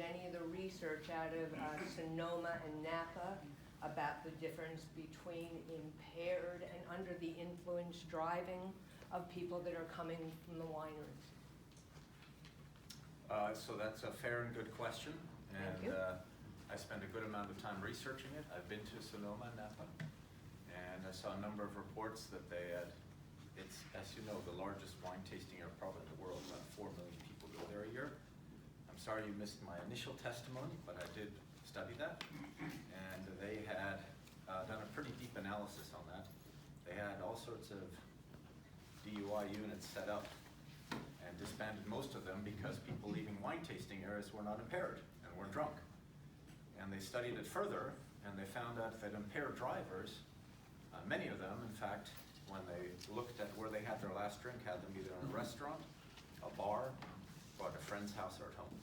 any of the research out of Sonoma and Napa about the difference between impaired and under the influence driving of people that are coming from the wineries? So that's a fair and good question, Thank and you. I spent a good amount of time researching it. I've been to Sonoma and Napa, and I saw a number of reports that they had. It's, as you know, the largest wine tasting area probably in the world. About 4 million people go there a year. I'm sorry you missed my initial testimony, but I did study that, and they had done a pretty deep analysis on that. They had all sorts of DUI units set up and disbanded most of them because people leaving wine tasting areas were not impaired and were drunk. And they studied it further, and they found out that impaired drivers, many of them, in fact, when they looked at where they had their last drink, had them either in a restaurant, a bar, or at a friend's house or at home.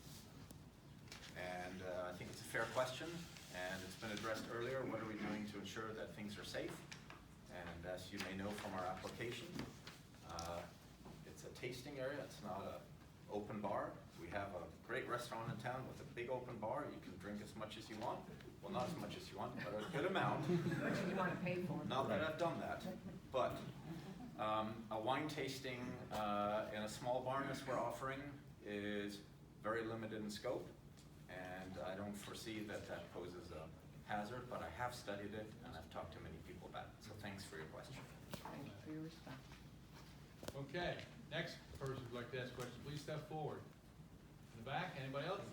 And I think it's a fair question, and it's been addressed earlier. What are we doing to ensure that things are safe? And as you may know from our application, it's a tasting area. It's not an open bar. We have a great restaurant in town with a big open bar. You can drink as much as you want. Well, not as much as you want, but a good amount. What do you want to pay for? Not that I've done that, but a wine tasting in a small barn as we're offering is very limited in scope, and I don't foresee that that poses a hazard, but I have studied it and I've talked to many people about it. So thanks for your question. Thank you for your response. Okay, next person who'd like to ask questions, please step forward. In the back, anybody else?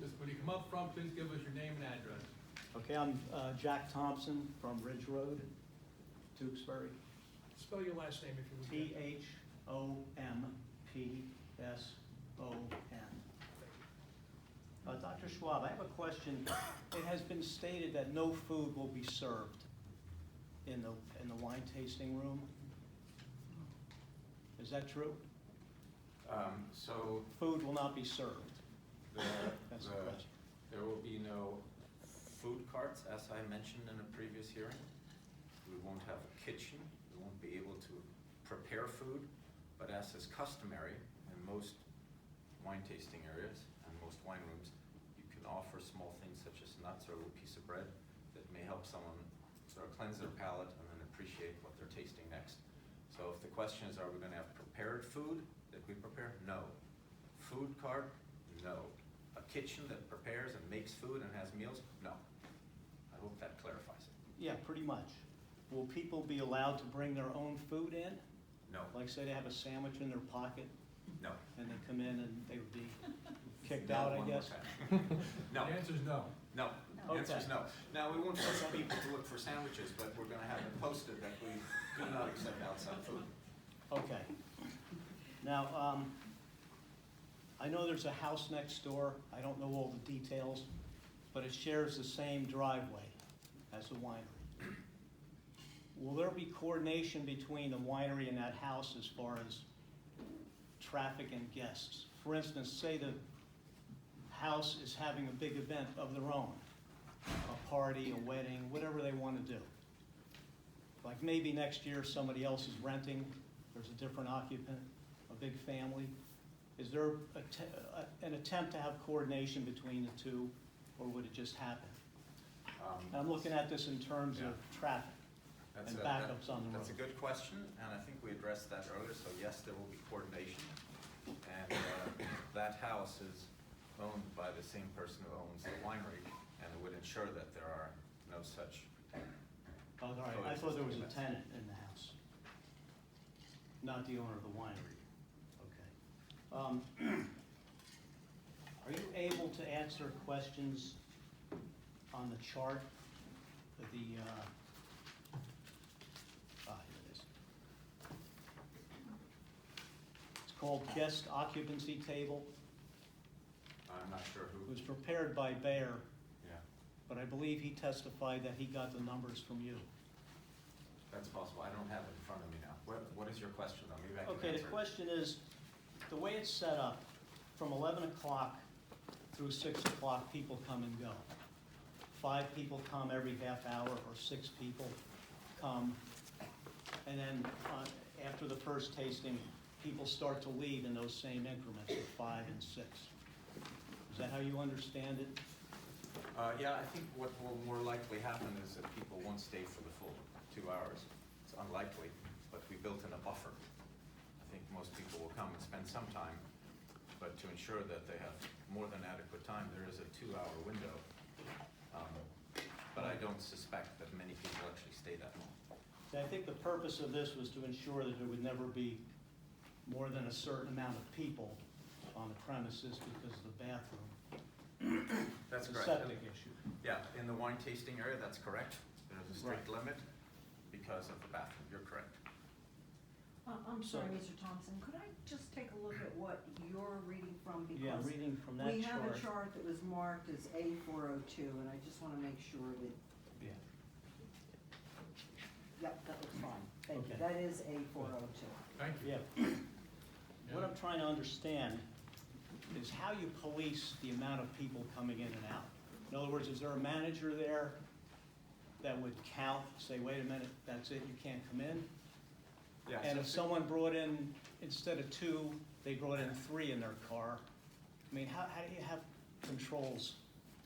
Just when you come up front, please give us your name and address. Okay, I'm Jack Thompson from Ridge Road, Tewksbury. Spell your last name if you would. Thomson. Dr. Schwab, I have a question. It has been stated that no food will be served in the wine tasting room. Is that true? So Food will not be served. That's the the, question. there will be no food carts, as I mentioned in a previous hearing. We won't have a kitchen. We won't be able to prepare food. But as is customary in most wine tasting areas and most wine rooms, you can offer small things such as nuts or a little piece of bread that may help someone sort of cleanse their palate and then appreciate what they're tasting next. So if the question is, are we going to have prepared food that we prepare? No. Food cart? No. A kitchen that prepares and makes food and has meals? No. I hope that clarifies it. Yeah, pretty much. Will people be allowed to bring their own food in? No. Like say they have a sandwich in their pocket No. and they come in and they would be kicked No, out, I one more guess? time. No. The answer is no. No. The Okay. answer is no. Now, we won't force people to look for sandwiches, but we're going to have it posted that we do not accept outside food. Okay. Now, I know there's a house next door. I don't know all the details, but it shares the same driveway as the winery. Will there be coordination between the winery and that house as far as traffic and guests? For instance, say the house is having a big event of their own, a party, a wedding, whatever they want to do. Like maybe next year somebody else is renting, there's a different occupant, a big family. Is there an attempt to have coordination between the two, or would it just happen? I'm looking at this in terms of traffic and backups on the road. That's a good question, and I think we addressed that earlier. So yes, there will be coordination, and that house is owned by the same person who owns the winery, and it would ensure that there are no such. Oh, all right. I thought there was a tenant in the house, not the owner of the winery. Okay. Are you able to answer questions on the chart? Here it is. It's called Guest Occupancy Table. I'm not sure It who. was prepared by Bayer, Yeah, but I believe he testified that he got the numbers from you. that's possible. I don't have it in front of me now. What is your question, though? Maybe I can Okay, answer the it. question is, the way it's set up, from 11 o'clock through 6 o'clock, people come and go. 5 people come every half hour, or 6 people come. And then after the first tasting, people start to leave in those same increments of 5 and 6. Is that how you understand it? Yeah, I think what will more likely happen is that people won't stay for the full 2 hours. It's unlikely, but we built in a buffer. I think most people will come and spend some time, but to ensure that they have more than adequate time, there is a 2-hour window. But I don't suspect that many people actually stay that long. See, I think the purpose of this was to ensure that there would never be more than a certain amount of people on the premises because of the bathroom. That's The correct. septic issue. Yeah, in the wine tasting area, that's correct. There's a strict limit because of the bathroom. You're correct. I'm sorry, Mr. Thompson, could I just take a look at what you're reading from? Yeah, Because reading from that we have a chart. chart that was marked as A402, and I just want to make sure that, Yeah. yep, that looks fine. Thank you. Okay. That is A402. Thank you. Yeah. What I'm trying to understand is how you police the amount of people coming in and out. In other words, is there a manager there that would count, say, wait a minute, that's it, you can't come in? Yeah, And so if someone brought in, instead of 2, they brought in 3 in their car, I mean, how do you have controls?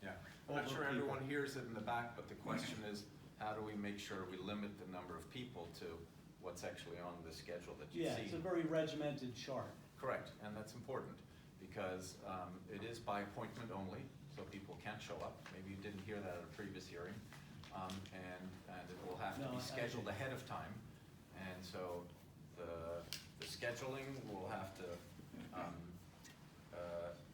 Yeah, I'm not over sure people? everyone hears it in the back, but the question is, how do we make sure we limit the number of people to what's actually on the schedule that you Yeah, see? it's a very regimented chart. Correct, and that's important, because it is by appointment only, so people can't show up. Maybe you didn't hear that at a previous hearing. And it will have to No, be I scheduled see. ahead of time. And so the scheduling will have to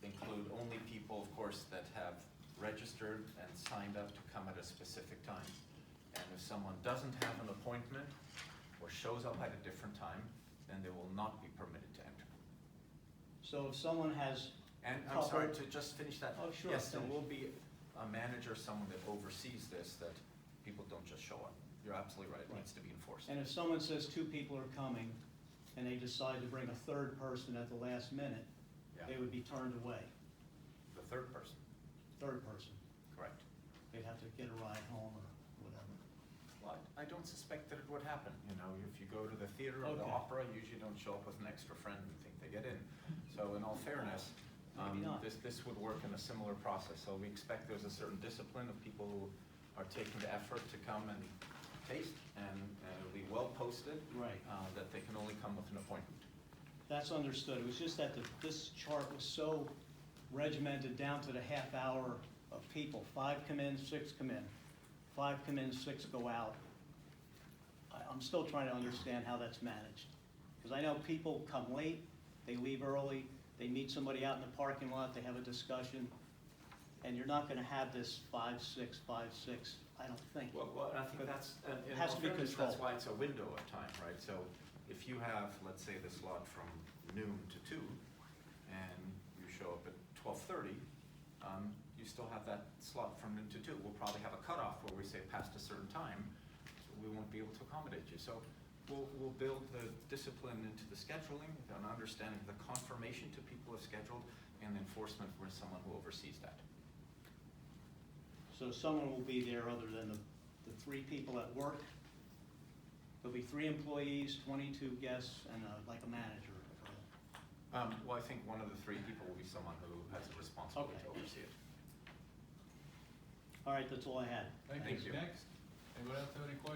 include only people, of course, that have registered and signed up to come at a specific time. And if someone doesn't have an appointment or shows up at a different time, then they will not be permitted to enter. So if someone has, And I'm sorry, Couple- to just finish that. Oh, sure, Yes, there finish. will be a manager, someone that oversees this, that people don't just show up. You're absolutely right, it needs to be enforced. and if someone says 2 people are coming, and they decide to bring a 3rd person at the last minute, Yeah. they would be turned away. The third person, 3rd person, correct. they'd have to get a ride home or whatever. Well, I don't suspect that it would happen, you know, if you go to the theater or the Okay. opera, you usually don't show up with an extra friend and think they get in. So in all fairness, Maybe not. this would work in a similar process. So we expect there's a certain discipline of people who are taking the effort to come and taste, and it'll be well posted. Right. That they can only come with an appointment. That's understood. It was just that this chart was so regimented down to the half hour of people. 5 come in, 6 come in. 5 come in, 6 go out. I'm still trying to understand how that's managed. Because I know people come late, they leave early, they meet somebody out in the parking lot, they have a discussion, and you're not gonna have this 5, 6, 5, 6, I don't think. Well, I think But that's, and in has all to be fairness, that's controlled. why it's a window of time, right? So if you have, let's say, this lot from noon to 2, and you show up at 12:30, you still have that slot from noon to 2. We'll probably have a cutoff where we say past a certain time, so we won't be able to accommodate you. So we'll build the discipline into the scheduling, an understanding of the confirmation to people who have scheduled, and enforcement where someone who oversees that. So someone will be there other than the 3 people at work? There'll be 3 employees, 22 guests, and like a manager. Well, I think one of the 3 people will be someone who has a responsibility to Okay. oversee it. All right, that's all I had. Thank Thank you. you. Next, anybody else have any questions?